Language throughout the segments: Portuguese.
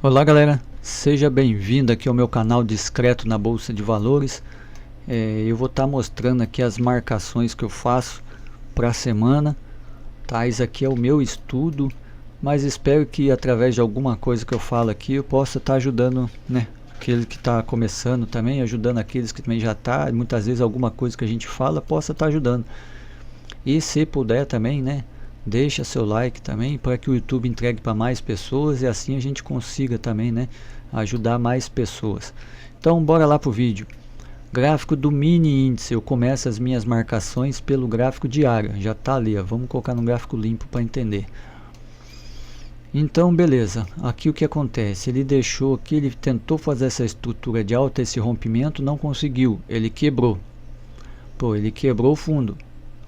Olá galera, seja bem-vindo aqui ao meu canal Discreto na Bolsa de Valores. Eu vou estar mostrando aqui as marcações que eu faço para a semana, tá? Isso aqui é o meu estudo, mas espero que através de alguma coisa que eu falo aqui eu possa estar ajudando, né, aquele que está começando também, ajudando aqueles que também já está, muitas vezes alguma coisa que a gente fala possa estar ajudando. E se puder também, né, deixa seu like também para que o YouTube entregue para mais pessoas e assim a gente consiga também, né, ajudar mais pessoas. Então bora lá pro vídeo. Gráfico do mini índice, eu começo as minhas marcações pelo gráfico diário, já está ali, ó. Vamos colocar no gráfico limpo para entender. Então beleza, aqui o que acontece, ele deixou aqui, ele tentou fazer essa estrutura de alta, esse rompimento, não conseguiu, ele quebrou. Pô, ele quebrou o fundo.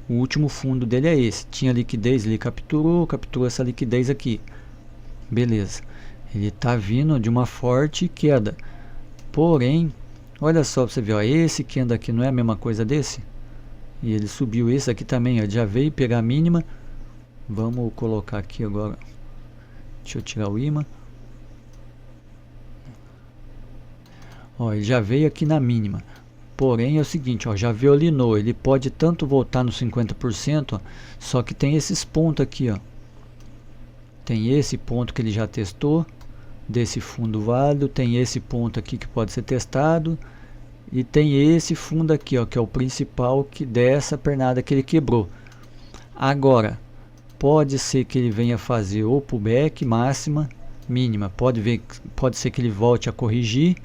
O último fundo dele é esse. Tinha liquidez, ele capturou essa liquidez aqui. Beleza. Ele está vindo de uma forte queda. Porém, olha só para você ver, ó, esse candle aqui não é a mesma coisa desse? E ele subiu esse aqui também, ó, já veio pegar a mínima. Vamos colocar aqui agora. Deixa eu tirar o imã. Ó, ele já veio aqui na mínima. Porém é o seguinte, ó, já violinou, ele pode tanto voltar no 50%, ó, só que tem esses pontos aqui, ó. Tem esse ponto que ele já testou, desse fundo válido, tem esse ponto aqui que pode ser testado, e tem esse fundo aqui, ó, que é o principal que dessa pernada que ele quebrou. Agora, pode ser que ele venha fazer ou pullback máxima, mínima, pode ser que ele volte a corrigir.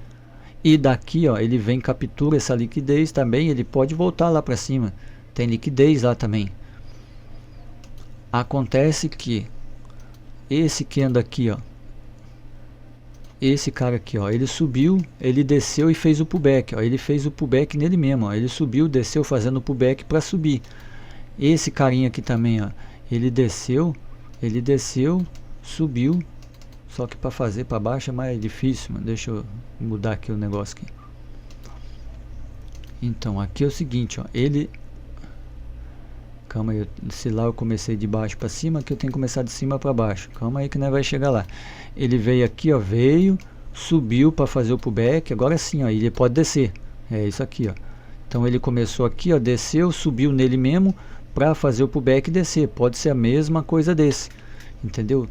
E daqui, ó, ele vem, captura essa liquidez também, ele pode voltar lá para cima. Tem liquidez lá também. Acontece que esse candle aqui, ó, esse cara aqui, ó, ele subiu, ele desceu e fez o pullback, ó, ele fez o pullback nele mesmo, ó, ele subiu, desceu fazendo o pullback para subir. Esse carinha aqui também, ó, ele desceu, subiu. Só que para fazer para baixo é mais difícil, mano. Deixa eu mudar aqui o negócio aqui. Então, aqui é o seguinte, ó, ele... Calma aí, se lá eu comecei de baixo para cima, aqui eu tenho que começar de cima para baixo. Calma aí que nós vai chegar lá. Ele veio aqui, ó, subiu para fazer o pullback, agora sim, ó, ele pode descer. É isso aqui, ó. Então ele começou aqui, ó, desceu, subiu nele mesmo para fazer o pullback e descer. Pode ser a mesma coisa desse, entendeu?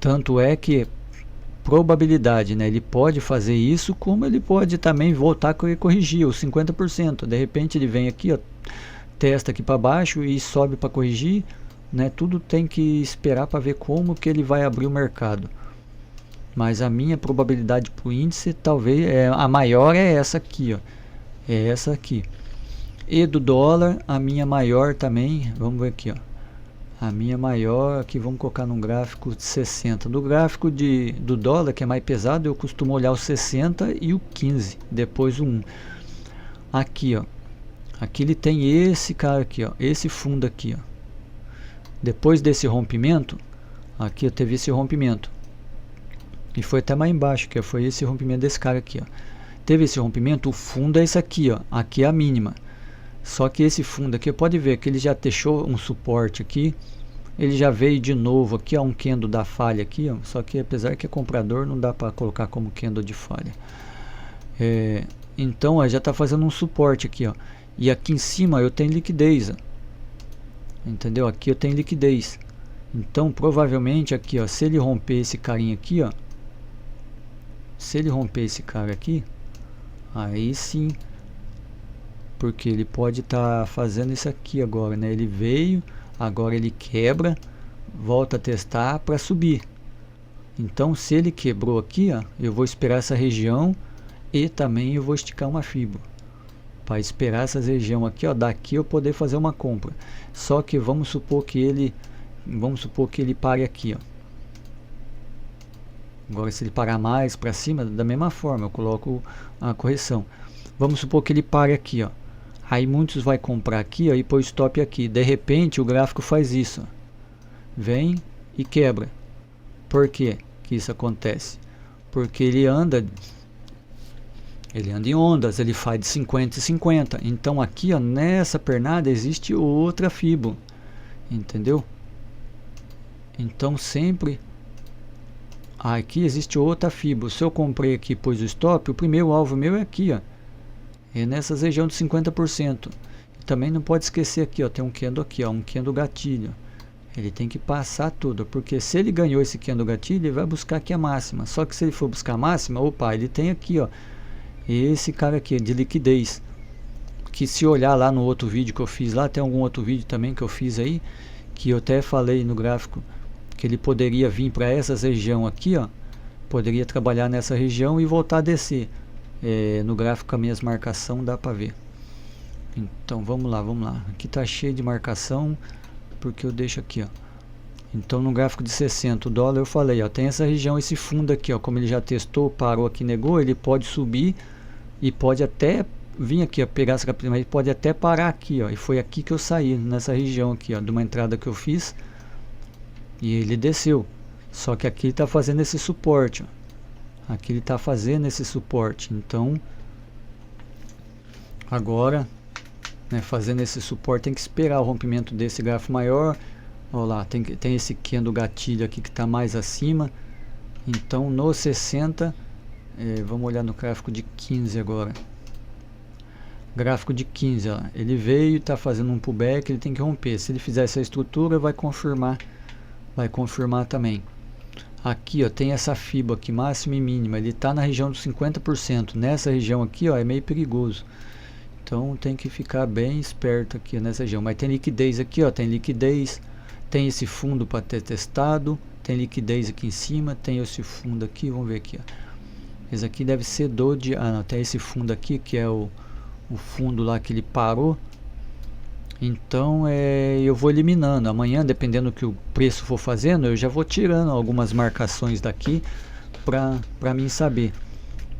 Tanto é que probabilidade, né? Ele pode fazer isso, como ele pode também voltar a corrigir os 50%. De repente ele vem aqui, ó, testa aqui para baixo e sobe para corrigir, né? Tudo tem que esperar para ver como que ele vai abrir o mercado. Mas a minha probabilidade para o índice, talvez a maior é essa aqui, ó. É essa aqui. E do dólar, a minha maior também, vamos ver aqui, ó. A minha maior aqui, vamos colocar num gráfico de 60. Do gráfico do dólar, que é mais pesado, eu costumo olhar o 60 e o 15, depois o 1. Aqui, ó. Aqui ele tem esse cara aqui, ó, esse fundo aqui, ó. Depois desse rompimento, aqui teve esse rompimento. E foi até mais embaixo, que foi esse rompimento desse cara aqui, ó. Teve esse rompimento, o fundo é esse aqui, ó. Aqui é a mínima. Só que esse fundo aqui, pode ver que ele já deixou um suporte aqui. Ele já veio de novo aqui, ó, um candle da falha aqui, ó. Só que apesar que é comprador, não dá para colocar como candle de falha. Então, ó, já está fazendo um suporte aqui, ó. E aqui em cima eu tenho liquidez, ó. Entendeu? Aqui eu tenho liquidez. Então, provavelmente aqui, ó, se ele romper esse carinha aqui, ó. Se ele romper esse cara aqui, aí sim... Porque ele pode estar fazendo isso aqui agora, né? Ele veio, agora ele quebra, volta a testar para subir. Então, se ele quebrou aqui, ó, eu vou esperar essa região e também eu vou esticar uma fibra para esperar essa região aqui, ó, daqui eu poder fazer uma compra. Só que vamos supor que ele pare aqui, ó. Agora, se ele parar mais para cima, da mesma forma, eu coloco a correção. Vamos supor que ele pare aqui, ó. Aí muitos vai comprar aqui, ó, e pôr stop aqui. De repente o gráfico faz isso, ó. Vem e quebra. Por que que isso acontece? Porque ele anda em ondas, ele faz de 50 e 50. Então aqui, ó, nessa pernada existe outra fibra, entendeu? Então sempre Aqui existe outra fibra. Se eu comprei aqui e pus o stop, o primeiro alvo meu é aqui, ó. É nessas regiões de 50%. Também não pode esquecer aqui, ó, tem um candle aqui, ó, um candle gatilho. Ele tem que passar tudo, porque se ele ganhou esse candle gatilho, ele vai buscar aqui a máxima. Só que se ele for buscar a máxima, opa, ele tem aqui, ó, esse cara aqui de liquidez. Que se olhar lá no outro vídeo que eu fiz lá, tem algum outro vídeo também que eu fiz aí, que eu até falei no gráfico que ele poderia vir para essa região aqui, ó, poderia trabalhar nessa região e voltar a descer. No gráfico a minhas marcação dá para ver. Então vamos lá, aqui tá cheio de marcação, porque eu deixo aqui, ó. Então no gráfico de 60 o dólar eu falei, ó, tem essa região, esse fundo aqui, ó, como ele já testou, parou aqui, negou, ele pode subir e pode até vir aqui, ó, pegar essa captura, mas ele pode até parar aqui, ó, e foi aqui que eu saí, nessa região aqui, ó, de uma entrada que eu fiz, e ele desceu. Só que aqui ele tá fazendo esse suporte, ó. Aqui ele está fazendo esse suporte. Então agora, né, fazendo esse suporte, tem que esperar o rompimento desse gráfico maior. Olha lá, tem esse candle gatilho aqui que está mais acima. Então no 60, vamos olhar no gráfico de 15 agora. Gráfico de 15, ó, ele veio e está fazendo um pullback, ele tem que romper. Se ele fizer essa estrutura, vai confirmar também. Aqui, ó, tem essa fibra aqui, máxima e mínima, ele está na região dos 50%. Nessa região aqui, ó, é meio perigoso. Então tem que ficar bem esperto aqui nessa região. Mas tem liquidez aqui, ó, tem liquidez, tem esse fundo para ter testado, tem liquidez aqui em cima, tem esse fundo aqui, vamos ver aqui, ó. Esse aqui deve ser não, tem esse fundo aqui que é o fundo lá que ele parou. Então eu vou eliminando. Amanhã, dependendo do que o preço for fazendo, eu já vou tirando algumas marcações daqui para mim saber.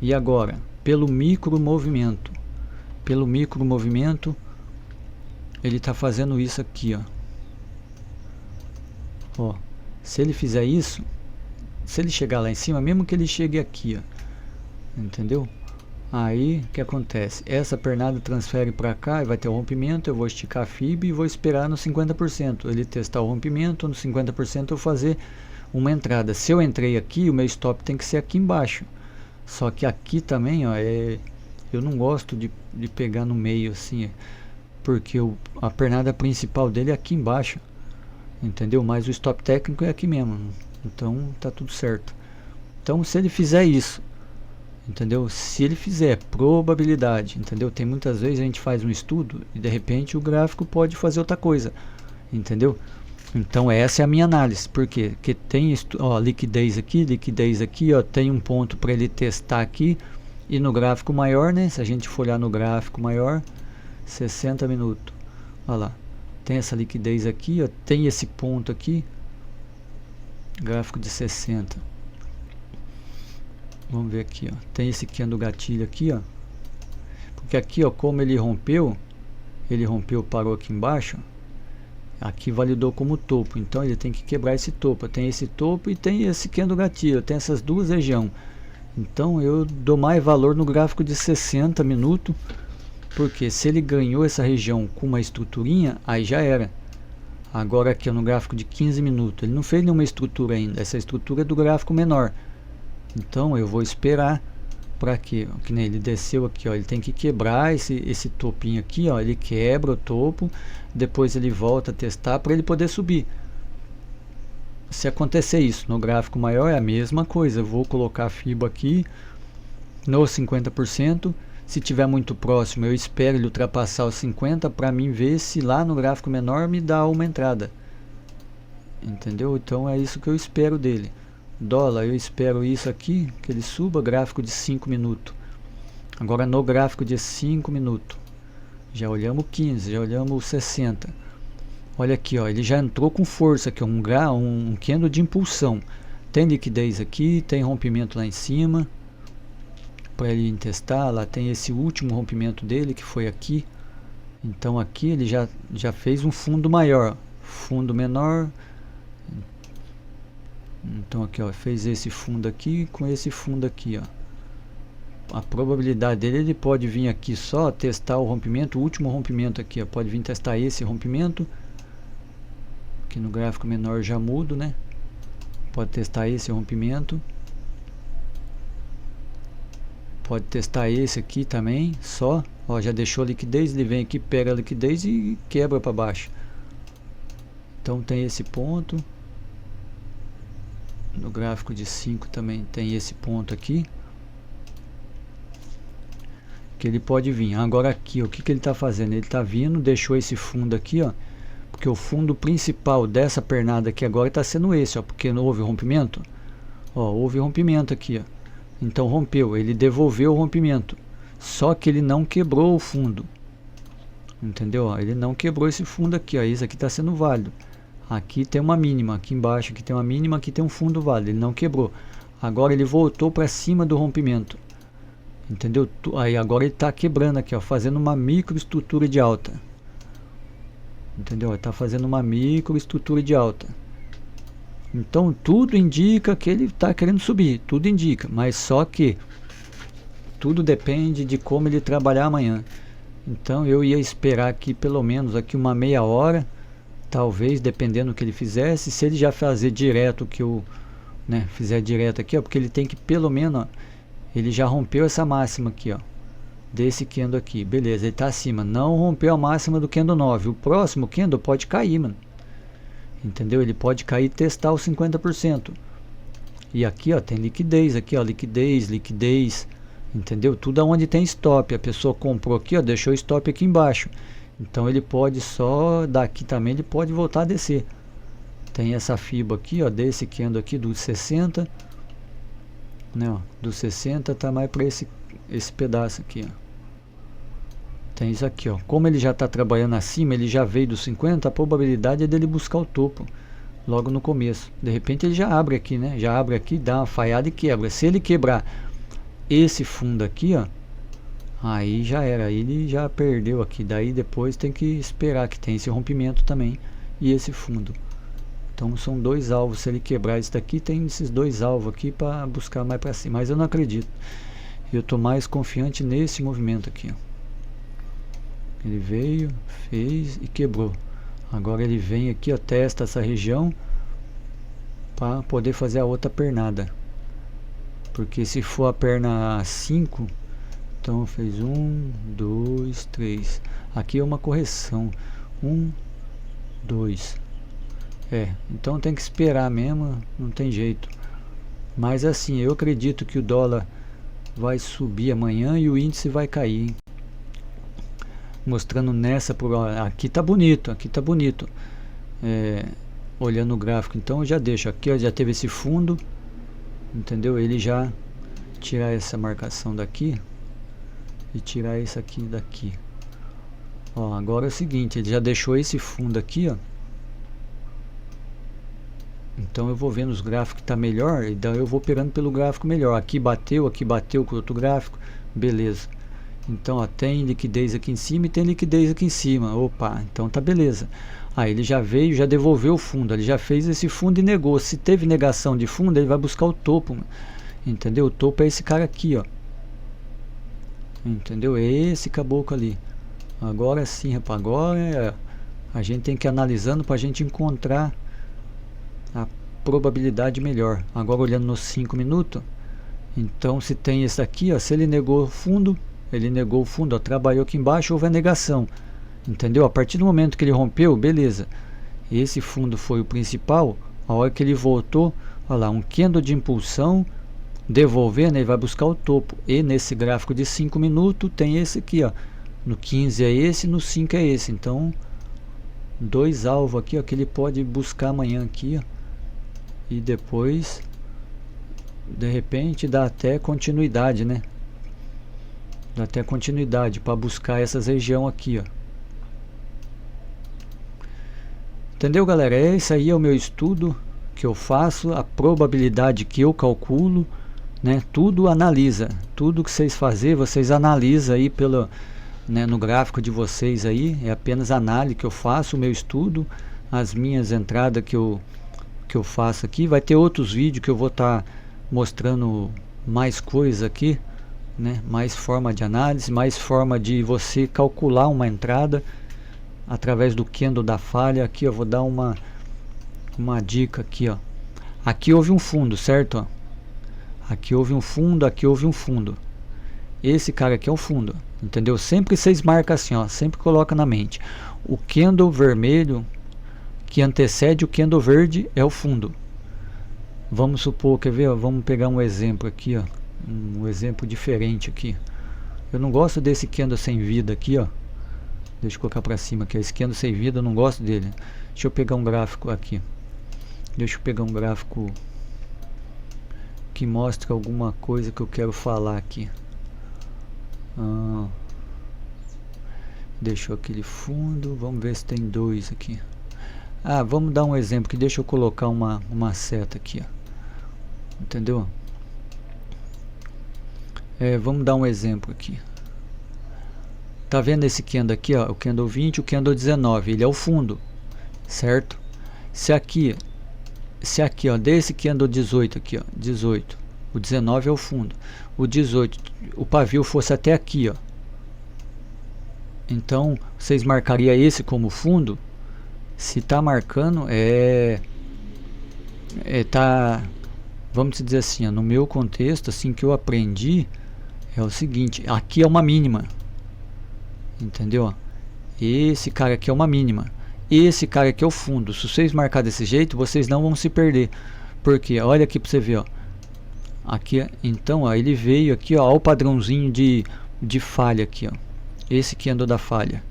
E agora, pelo micro movimento, ele está fazendo isso aqui, ó. Se ele fizer isso, se ele chegar lá em cima, mesmo que ele chegue aqui, ó, entendeu? Aí o que acontece? Essa pernada transfere para cá e vai ter o rompimento. Eu vou esticar a FIB e vou esperar no 50%. Ele testar o rompimento, no 50% eu fazer uma entrada. Se eu entrei aqui, o meu stop tem que ser aqui embaixo. Só que aqui também, ó, eu não gosto de pegar no meio assim, porque a pernada principal dele é aqui embaixo, entendeu? Mas o stop técnico é aqui mesmo. Então tá tudo certo. Então se ele fizer isso, entendeu? Se ele fizer probabilidade, entendeu? Tem muitas vezes a gente faz um estudo e de repente o gráfico pode fazer outra coisa, entendeu? Então essa é a minha análise. Por quê? Porque tem, ó, liquidez aqui, ó, tem um ponto para ele testar aqui. E no gráfico maior, né? Se a gente for olhar no gráfico maior, 60 minutos, olha lá, tem essa liquidez aqui, ó, tem esse ponto aqui, gráfico de 60. Vamos ver aqui, ó. Tem esse candle gatilho aqui, ó. Porque aqui, ó, como ele rompeu, parou aqui embaixo. Aqui validou como topo. Então ele tem que quebrar esse topo. Tem esse topo e tem esse candle gatilho. Tem essas duas regiões. Então eu dou mais valor no gráfico de 60 minutos. Porque se ele ganhou essa região com uma estruturinha, aí já era. Agora aqui, ó, no gráfico de 15 minutos, ele não fez nenhuma estrutura ainda. Essa estrutura é do gráfico menor. Então eu vou esperar para que nem ele desceu aqui, ó, ele tem que quebrar esse topinho aqui, ó, ele quebra o topo, depois ele volta a testar para ele poder subir. Se acontecer isso no gráfico maior é a mesma coisa, eu vou colocar a FIBA aqui no 50%, se tiver muito próximo eu espero ele ultrapassar os 50 para mim ver se lá no gráfico menor me dá uma entrada, entendeu? Então é isso que eu espero dele. Dólar, eu espero isso aqui, que ele suba, gráfico de 5 minutos. Agora no gráfico de 5 minutos, já olhamos 15, já olhamos 60. Olha aqui, ó, ele já entrou com força aqui, um candle de impulsão. Tem liquidez aqui, tem rompimento lá em cima, para ele testar. Lá tem esse último rompimento dele, que foi aqui. Então aqui ele já fez um fundo maior, fundo menor. Então aqui, ó, fez esse fundo aqui com esse fundo aqui, ó. A probabilidade dele, ele pode vir aqui só testar o rompimento, o último rompimento aqui, ó, pode vir testar esse rompimento. Aqui no gráfico menor já mudo, né? Pode testar esse rompimento Pode testar esse aqui também, só, ó, já deixou a liquidez, ele vem aqui, pega a liquidez e quebra para baixo. Então tem esse ponto. No gráfico de 5 também tem esse ponto aqui, que ele pode vir. Agora aqui, o que ele está fazendo? Ele está vindo, deixou esse fundo aqui, ó, porque o fundo principal dessa pernada aqui agora está sendo esse, ó, porque não houve rompimento. Ó, houve rompimento aqui, ó. Então rompeu, ele devolveu o rompimento, só que ele não quebrou o fundo, entendeu? Ó, ele não quebrou esse fundo aqui, ó, isso aqui está sendo válido. Aqui tem uma mínima, aqui embaixo aqui tem uma mínima, aqui tem um fundo válido, ele não quebrou. Agora ele voltou para cima do rompimento, entendeu? Aí agora ele está quebrando aqui, ó, fazendo uma microestrutura de alta, entendeu? Ele está fazendo uma microestrutura de alta. Então tudo indica que ele está querendo subir, tudo indica, mas só que tudo depende de como ele trabalhar amanhã. Então eu ia esperar aqui pelo menos aqui uma meia hora, talvez, dependendo do que ele fizesse. Se ele já fazer direto, que eu, né, fizer direto aqui, ó, porque ele tem que pelo menos, ó, ele já rompeu essa máxima aqui, ó, desse candle aqui, beleza, ele está acima, não rompeu a máxima do candle 9, o próximo candle pode cair, mano. Entendeu? Ele pode cair e testar os 50%. E aqui, ó, tem liquidez aqui, ó, liquidez, entendeu? Tudo aonde tem stop. A pessoa comprou aqui, ó, deixou o stop aqui embaixo. Então ele pode só daqui também, ele pode voltar a descer. Tem essa FIBA aqui, ó, desse candle aqui do 60, né, ó, do 60 tá mais para esse pedaço aqui, ó. Tem isso aqui, ó. Como ele já está trabalhando acima, ele já veio dos 50, a probabilidade é dele buscar o topo logo no começo. De repente ele já abre aqui, né? Já abre aqui, dá uma falhada e quebra. Se ele quebrar esse fundo aqui, ó, aí já era, aí ele já perdeu aqui. Daí depois tem que esperar que tem esse rompimento também e esse fundo. Então são dois alvos. Se ele quebrar esse daqui, tem esses dois alvos aqui para buscar mais para cima. Mas eu não acredito. Eu tô mais confiante nesse movimento aqui, ó. Ele veio, fez e quebrou. Agora ele vem aqui, ó, testa essa região para poder fazer a outra pernada. Porque se for a perna 5, então fez 1, 2, 3. Aqui é uma correção. 1, 2. Então tem que esperar mesmo, não tem jeito. Mas assim, eu acredito que o dólar vai subir amanhã e o índice vai cair, hein? Mostrando nessa por aqui tá bonito, olhando o gráfico. Então eu já deixo aqui, ó, já teve esse fundo, entendeu? Ele já tirar essa marcação daqui e tirar isso aqui daqui, ó. Agora é o seguinte, ele já deixou esse fundo aqui, ó. Então eu vou vendo os gráficos que tá melhor, e daí eu vou operando pelo gráfico melhor. Aqui bateu com outro gráfico, beleza. Então ó, tem liquidez aqui em cima e tem liquidez aqui em cima. Opa, então tá beleza. Aí ele já veio, já devolveu o fundo, ele já fez esse fundo e negou. Se teve negação de fundo, ele vai buscar o topo, entendeu? O topo é esse cara aqui, ó, entendeu? É esse caboclo ali. Agora sim, rapaz, agora a gente tem que ir analisando para a gente encontrar a probabilidade melhor. Agora olhando nos 5 minutos, então se tem esse aqui, ó, se ele negou o fundo, ó, trabalhou aqui embaixo, houve a negação, entendeu? A partir do momento que ele rompeu, beleza, esse fundo foi o principal. A hora que ele voltou, olha lá, um candle de impulsão, devolvendo, ele vai buscar o topo. E nesse gráfico de 5 minutos tem esse aqui, ó, no 15 é esse, no 5 é esse. Então dois alvos aqui, ó, que ele pode buscar amanhã aqui, ó, e depois de repente dá até continuidade, né? Dá até continuidade para buscar essas regiões aqui, ó. Entendeu, galera? Esse aí é o meu estudo que eu faço, a probabilidade que eu calculo, né? Tudo analisa, tudo que vocês fazem, vocês analisam aí pelo, né, no gráfico de vocês aí. É apenas análise que eu faço, o meu estudo, as minhas entradas que eu faço aqui. Vai ter outros vídeos que eu vou estar mostrando mais coisa aqui, né? Mais forma de análise, mais forma de você calcular uma entrada através do candle da falha. Aqui eu vou dar uma dica aqui, ó. Aqui houve um fundo, certo? Ó. Aqui houve um fundo, aqui houve um fundo. esse cara aqui é o fundo, entendeu? Sempre vocês marcam assim, ó, sempre coloca na mente. O candle vermelho que antecede o candle verde é o fundo. Vamos supor, quer ver, ó, vamos pegar um exemplo aqui, ó, um exemplo diferente aqui. Eu não gosto desse candle sem vida aqui, ó. Deixa eu colocar para cima aqui, esse candle sem vida, eu não gosto dele. Deixa eu pegar um gráfico aqui. Deixa eu pegar um gráfico que mostra alguma coisa que eu quero falar aqui. Deixa aquele fundo, vamos ver se tem dois aqui. Vamos dar um exemplo que deixa eu colocar uma seta aqui, ó. Entendeu? Vamos dar um exemplo aqui. Tá vendo esse candle aqui, ó, o candle 20, o candle 19, ele é o fundo, certo? Se aqui, ó, desse candle 18 aqui, ó, 18, o 19 é o fundo. O 18, o pavio fosse até aqui, ó. Então, vocês marcariam esse como fundo? Se tá marcando, vamos dizer assim, ó, no meu contexto, assim que eu aprendi, é o seguinte, aqui é uma mínima. Entendeu? Esse cara aqui é uma mínima. Esse cara aqui é o fundo. Se vocês marcar desse jeito, vocês não vão se perder. Porque, olha aqui pra você ver, ó. Aqui, então, ó, ele veio aqui, ó, o padrãozinho de falha aqui, ó. Esse candle da falha.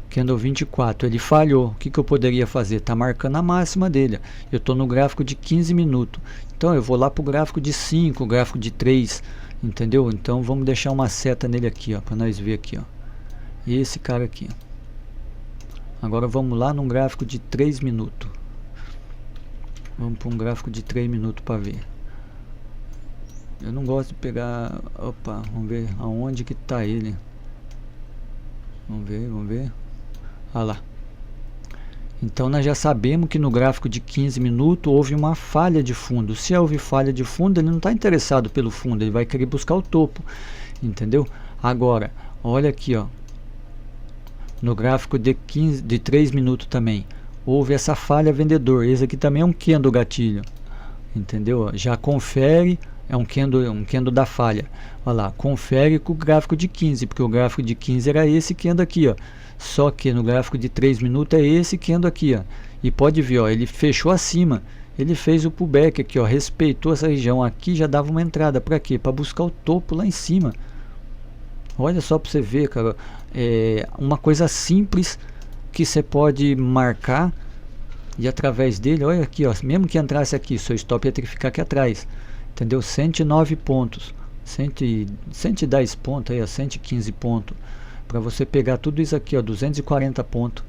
Candle 24, ele falhou. O que eu poderia fazer? Tá marcando a máxima dele. Eu tô no gráfico de 15 minutos. Então, eu vou lá pro gráfico de 5, gráfico de 3. Entendeu? Então, vamos deixar uma seta nele aqui, ó, pra nós ver aqui, ó. Esse cara aqui. Agora vamos lá num gráfico de 3 minutos. Vamos para um gráfico de 3 minutos para ver. Eu não gosto de pegar... Opa, vamos ver aonde que tá ele. Vamos ver. Ah lá. Então nós já sabemos que no gráfico de 15 minutos houve uma falha de fundo. Se houve falha de fundo, ele não está interessado pelo fundo, ele vai querer buscar o topo. Entendeu? Agora, olha aqui, ó. No gráfico de 3 minutos também houve essa falha vendedor. Esse aqui também é um candle gatilho. Entendeu? Já confere, é um candle da falha. Olha lá, confere com o gráfico de 15, porque o gráfico de 15 era esse candle aqui, ó. Só que no gráfico de 3 minutos é esse candle aqui, ó. E pode ver, ó, ele fechou acima. Ele fez o pullback aqui, ó, respeitou essa região aqui, já dava uma entrada. Para quê? Para buscar o topo lá em cima. Olha só para você ver, cara, uma coisa simples que você pode marcar e através dele, olha aqui, ó, mesmo que entrasse aqui, seu stop ia ter que ficar aqui atrás, entendeu? 109 pontos, 110 pontos, aí, ó, 115 pontos, para você pegar tudo isso aqui, ó, 240 pontos,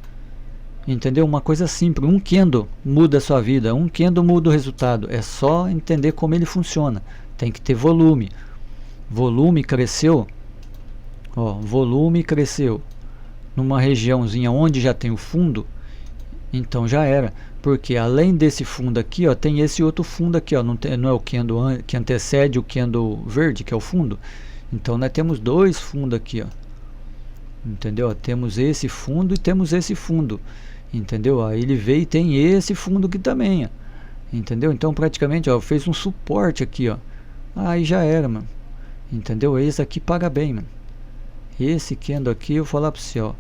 entendeu? Uma coisa simples, um candle muda a sua vida, um candle muda o resultado, é só entender como ele funciona, tem que ter volume, volume cresceu. Ó, volume cresceu numa regiãozinha onde já tem o fundo, então já era, porque além desse fundo aqui, ó, tem esse outro fundo aqui, ó, não é o candle que antecede o candle verde, que é o fundo. Então nós temos dois fundos aqui, ó, entendeu? Temos esse fundo e temos esse fundo, entendeu? Aí ele veio e tem esse fundo aqui também, ó, entendeu? Então praticamente, ó, fez um suporte aqui, ó, aí já era, mano, entendeu? Esse aqui paga bem, mano. Esse candle aqui, eu vou falar para você, ó,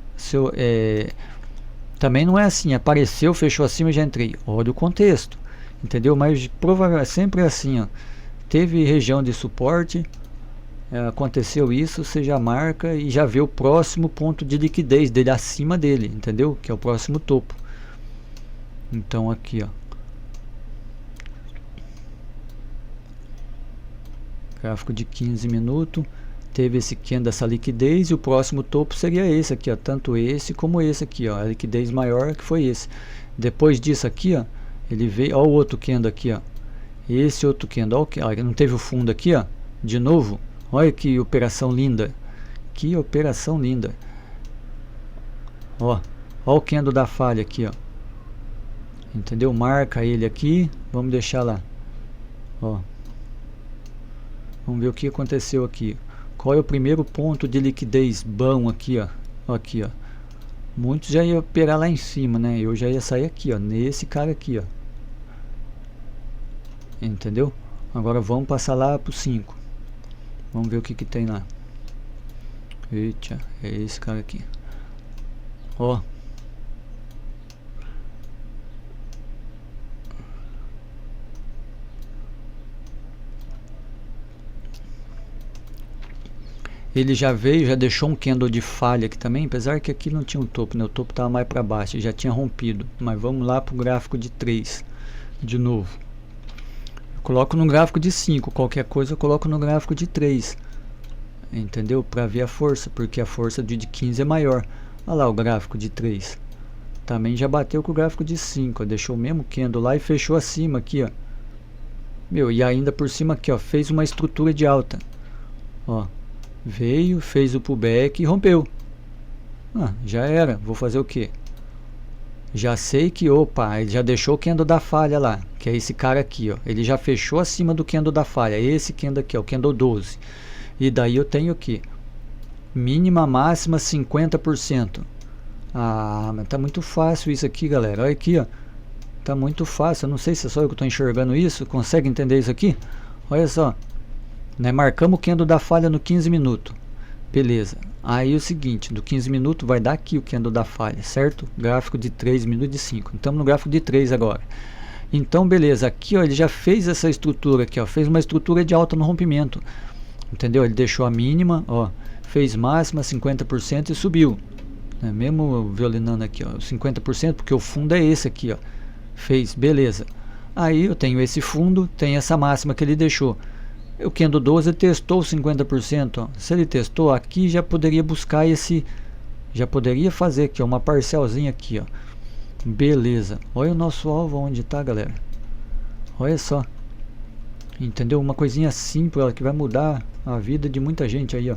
também não é assim, apareceu, fechou acima e já entrei. Olha o contexto, entendeu? Mas provavelmente sempre é assim, ó, teve região de suporte, aconteceu isso, você já marca e já vê o próximo ponto de liquidez dele acima dele, entendeu? Que é o próximo topo. Então aqui, ó, gráfico de 15 minutos. Teve esse candle dessa liquidez e o próximo topo seria esse aqui, ó, tanto esse como esse aqui, ó, a liquidez maior que foi esse. Depois disso aqui, ó, ele veio, ó, o outro candle aqui, ó, esse outro candle, ó, não teve o fundo aqui, ó, de novo, olha que operação linda, que operação linda, ó o candle da falha aqui, ó, entendeu? Marca ele aqui, vamos deixar lá, ó, vamos ver o que aconteceu aqui. Qual é o primeiro ponto de liquidez bom aqui, ó? Aqui, ó. Muitos já iam operar lá em cima, né? Eu já ia sair aqui, ó, nesse cara aqui, ó. Entendeu? Agora vamos passar lá pro 5. Vamos ver o que tem lá. Eita, é esse cara aqui. Ó. Ele já veio, já deixou um candle de falha aqui também, apesar que aqui não tinha um topo, né? O topo estava mais para baixo, já tinha rompido. Mas vamos lá para o gráfico de 3 de novo. Eu coloco no gráfico de 5, qualquer coisa eu coloco no gráfico de 3. Entendeu? Para ver a força, porque a força de 15 é maior. Olha lá o gráfico de 3. Também já bateu com o gráfico de 5, ó, deixou o mesmo candle lá e fechou acima aqui, ó. Meu, e ainda por cima aqui, ó, fez uma estrutura de alta. Ó. Veio, fez o pullback e rompeu. Já era, vou fazer o que? Já sei que, opa, ele já deixou o candle da falha lá, que é esse cara aqui, ó. Ele já fechou acima do candle da falha, esse candle aqui, ó, o candle 12. E daí eu tenho aqui, mínima, máxima 50%. Mas tá muito fácil isso aqui, galera. Olha aqui, ó. Tá muito fácil, eu não sei se é só eu que tô enxergando isso. Consegue entender isso aqui? Olha só. Né, marcamos o candle da falha no 15 minutos. Beleza. Aí o seguinte, do 15 minutos vai dar aqui o candle da falha, certo? Gráfico de 3 minutos e de 5. Estamos no gráfico de 3 agora. Então, beleza. Aqui, ó, ele já fez essa estrutura aqui, ó. Fez uma estrutura de alta no rompimento. Entendeu? Ele deixou a mínima, ó. Fez máxima 50% e subiu. Né? Mesmo violinando aqui, ó. 50%, porque o fundo é esse aqui, ó. Fez, beleza. Aí eu tenho esse fundo, tem essa máxima que ele deixou. O candle 12 testou 50%, ó. Se ele testou aqui, já poderia buscar esse, já poderia fazer aqui, ó, uma parcialzinha aqui, ó. Beleza. Olha o nosso alvo onde tá, galera. Olha só. Entendeu? Uma coisinha simples que vai mudar a vida de muita gente aí, ó.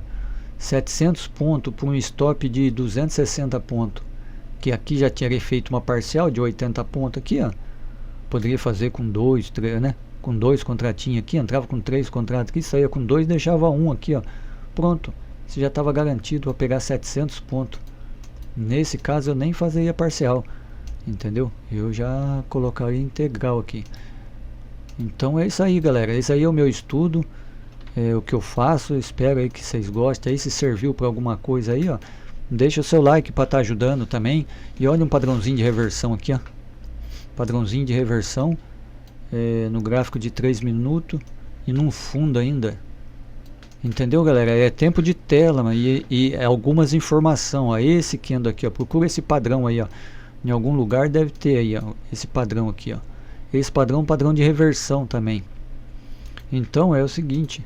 700 pontos por um stop de 260 pontos. Que aqui já teria feito uma parcial de 80 pontos aqui, ó. Poderia fazer com 2, 3, né? Com 2 contratinhos aqui, entrava com 3 contratos aqui, saía com 2, deixava 1 aqui, ó. Pronto, você já estava garantido para pegar 700 pontos. Nesse caso eu nem fazia parcial, entendeu? Eu já colocaria integral aqui. Então é isso aí, galera. Esse aí é o meu estudo, é o que eu faço. Espero aí que vocês gostem. Aí se serviu para alguma coisa aí, ó, deixa o seu like para estar ajudando também. E olha um padrãozinho de reversão aqui, ó. Padrãozinho de reversão. No gráfico de 3 minutos e num fundo ainda, entendeu, galera? É tempo de tela e algumas informações, ó. Esse candle aqui, ó, procura esse padrão aí, ó. Em algum lugar deve ter aí, ó, esse padrão aqui, ó. Esse padrão, padrão de reversão também. Então é o seguinte,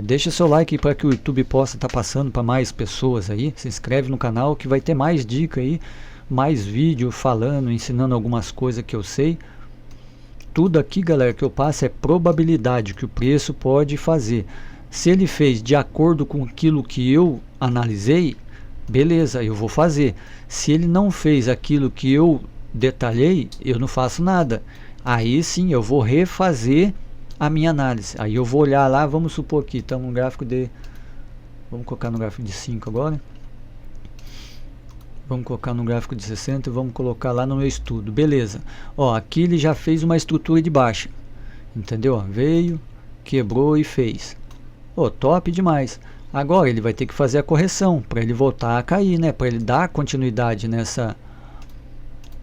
deixa seu like para que o YouTube possa estar passando para mais pessoas aí. Se inscreve no canal que vai ter mais dica aí, mais vídeo falando, ensinando algumas coisas que eu sei. Tudo aqui, galera, que eu passo é probabilidade que o preço pode fazer. Se ele fez de acordo com aquilo que eu analisei, beleza, eu vou fazer. Se ele não fez aquilo que eu detalhei, eu não faço nada. Aí sim eu vou refazer a minha análise. Aí eu vou olhar lá, vamos supor aqui, estamos no gráfico de... Vamos colocar no gráfico de 5 agora. Vamos colocar no gráfico de 60 e vamos colocar lá no meu estudo. Beleza. Ó, aqui ele já fez uma estrutura de baixa. Entendeu? Veio, quebrou e fez. Ó, top demais. Agora ele vai ter que fazer a correção para ele voltar a cair, né? Para ele dar continuidade nessa...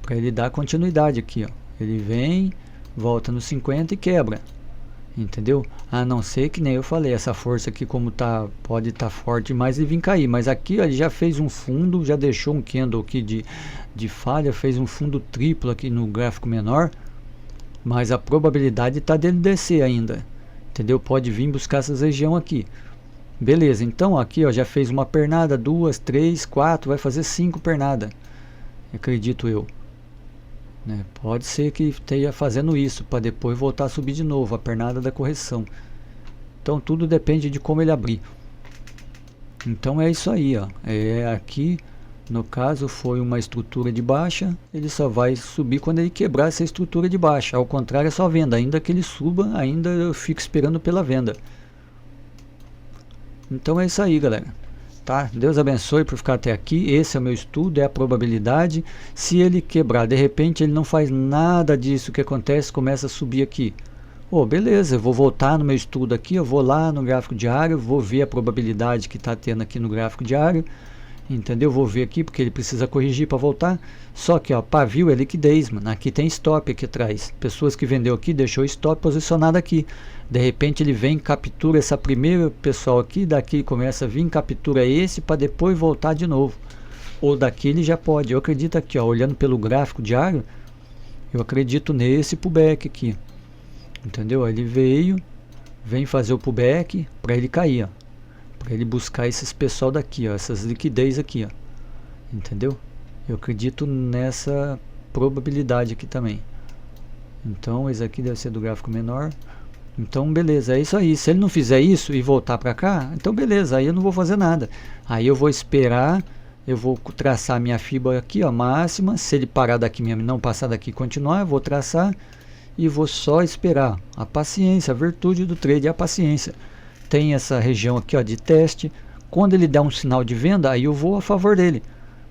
Para ele dar continuidade aqui, ó. Ele vem, volta no 50 e quebra. Entendeu? A não ser que nem eu falei, essa força aqui como tá, pode estar forte demais e vir cair. Mas aqui ó, ele já fez um fundo, já deixou um candle aqui de falha, fez um fundo triplo aqui no gráfico menor. Mas a probabilidade está dele descer ainda. Entendeu? Pode vir buscar essas região aqui. Beleza, então aqui ó, já fez uma pernada, 2, 3, 4, vai fazer 5 pernadas. Acredito eu. Né? Pode ser que esteja fazendo isso para depois voltar a subir de novo a pernada da correção. Então tudo depende de como ele abrir. Então é isso aí, ó. Aqui no caso foi uma estrutura de baixa, ele só vai subir quando ele quebrar essa estrutura de baixa. Ao contrário é só venda, ainda que ele suba, ainda eu fico esperando pela venda. Então é isso aí, galera. Tá? Deus abençoe por ficar até aqui. Esse é o meu estudo, é a probabilidade. Se ele quebrar, de repente ele não faz nada disso que acontece, começa a subir aqui. Oh, beleza, eu vou voltar no meu estudo aqui, eu vou lá no gráfico diário, vou ver a probabilidade que está tendo aqui no gráfico diário, entendeu? Vou ver aqui porque ele precisa corrigir para voltar. Só que ó, pavio é liquidez, mano. Aqui tem stop aqui atrás. Pessoas que vendeu aqui, deixou stop posicionado aqui. De repente ele vem, captura essa primeira pessoal aqui, daqui começa a vir, captura esse para depois voltar de novo. Ou daqui ele já pode. Eu acredito aqui, ó, olhando pelo gráfico diário, eu acredito nesse pullback aqui. Entendeu? Ele vem fazer o pullback para ele cair, ó. Para ele buscar esses pessoal daqui, ó, essas liquidez aqui, ó. Entendeu? Eu acredito nessa probabilidade aqui também. Então esse aqui deve ser do gráfico menor. Então beleza, é isso aí. Se ele não fizer isso e voltar para cá, então beleza, aí eu não vou fazer nada. Aí eu vou esperar, eu vou traçar minha fibra aqui, ó, máxima. Se ele parar daqui mesmo, não passar daqui e continuar, eu vou traçar e vou só esperar. A paciência, a virtude do trade é a paciência. Tem essa região aqui, ó, de teste. Quando ele der um sinal de venda, aí eu vou a favor dele.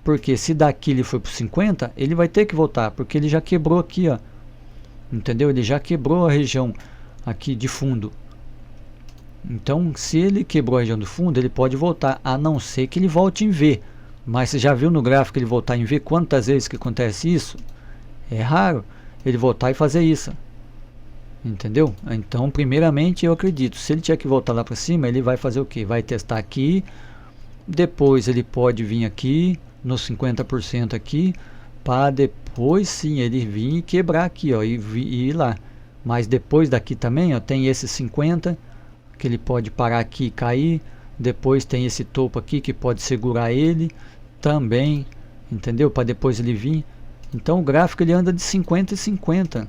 Porque se daqui ele for para 50, ele vai ter que voltar, porque ele já quebrou aqui, ó. Entendeu? Ele já quebrou a região aqui de fundo. Então, se ele quebrou a região do fundo, ele pode voltar, a não ser que ele volte em V. Mas você já viu no gráfico ele voltar em V? Quantas vezes que acontece isso? É raro ele voltar e fazer isso. Entendeu? Então, primeiramente, eu acredito, se ele tiver que voltar lá para cima, ele vai fazer o que? Vai testar aqui, depois ele pode vir aqui, nos 50% aqui, para depois sim ele vir e quebrar aqui, ó, e ir lá. Mas depois daqui também, ó, tem esse 50, que ele pode parar aqui e cair, depois tem esse topo aqui que pode segurar ele também, entendeu? Para depois ele vir. Então o gráfico ele anda de 50 e 50.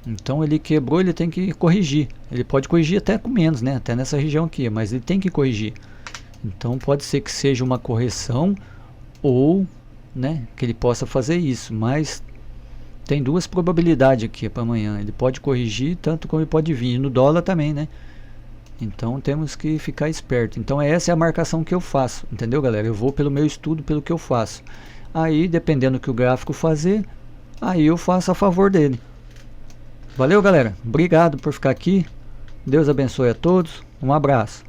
Então ele quebrou, ele tem que corrigir. Ele pode corrigir até com menos, né? Até nessa região aqui, mas ele tem que corrigir. Então pode ser que seja uma correção ou, né, que ele possa fazer isso, mas tem duas probabilidades aqui para amanhã. Ele pode corrigir tanto como ele pode vir, e no dólar também, né? Então temos que ficar esperto. Então essa é a marcação que eu faço, entendeu, galera? Eu vou pelo meu estudo, pelo que eu faço. Aí, dependendo do que o gráfico fazer, aí eu faço a favor dele. Valeu, galera. Obrigado por ficar aqui. Deus abençoe a todos. Um abraço.